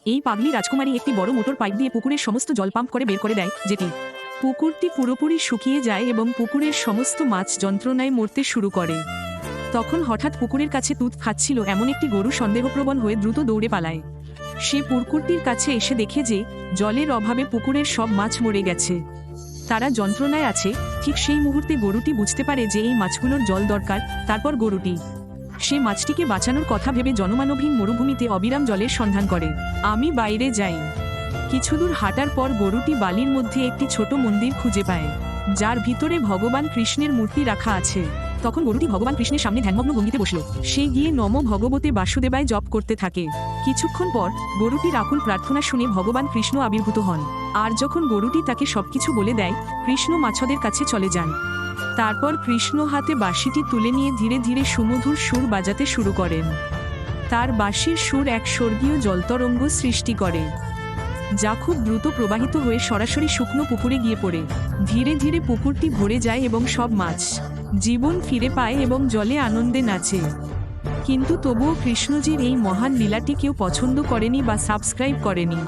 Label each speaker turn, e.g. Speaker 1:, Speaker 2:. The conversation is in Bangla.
Speaker 1: এই পাগলি রাজকুমারী একটি বড় মোটর পাইপ দিয়ে পুকুরের সমস্ত জল পাম্প করে বের করে দেয়, যেটি পুকুরটি পুরোপুরি শুকিয়ে যায় এবং পুকুরের সমস্ত মাছ যন্ত্রণায় মরতে শুরু করে। তখন হঠাৎ পুকুরের কাছে দুধ খাচ্ছিল এমন একটি গরু সন্দেহপ্রবণ হয়ে দ্রুত দৌড়ে পালায়। সে পুকুরটির কাছে এসে দেখে যে জলের অভাবে পুকুরের সব মাছ মরে গেছে। তারা যন্ত্রণায় আছে। ঠিক সেই মুহূর্তে গরুটি বুঝতে পারে যে এই মাছগুলোর জল দরকার। তারপর গরুটি সে মাছটিকে বাঁচানোর কথা ভেবে জনমানবহীন মরুভূমিতে অবিরাম জলের সন্ধান করে। আমি বাইরে যাই। কিছুদূর হাঁটার পর গরুটি বালির মধ্যে একটি ছোট মন্দির খুঁজে পায়, যার ভিতরে ভগবান কৃষ্ণের মূর্তি রাখা আছে। তখন গরুটি ভগবান কৃষ্ণের সামনে ধ্যানমগ্ন ভঙ্গিতে বসল। সে গিয়ে নমো ভগবতে বাসুদেবায় জপ করতে থাকে। কিছুক্ষণ পর গরুটির আকুল প্রার্থনা শুনে ভগবান কৃষ্ণ আবির্ভূত হন। আর যখন গরুটি তাকে সবকিছু বলে দেয়, কৃষ্ণ মাছদের কাছে চলে যান। তারপর কৃষ্ণ হাতে বাঁশিটি তুলে নিয়ে ধীরে ধীরে সুমধুর সুর বাজাতে শুরু করেন। তার বাঁশির সুর এক স্বর্গীয় জলতরঙ্গ সৃষ্টি করে, যা খুব দ্রুত প্রবাহিত হয়ে সরাসরি শুকনো পুকুরে গিয়ে পড়ে। ধীরে ধীরে পুকুরটি ভরে যায় এবং সব মাছ জীবন ফিরে পায় এবং জলে আনন্দে নাচে। কিন্তু তবুও কৃষ্ণজির এই মহান লীলাটি কেউ পছন্দ করেনি বা সাবস্ক্রাইব করেনি।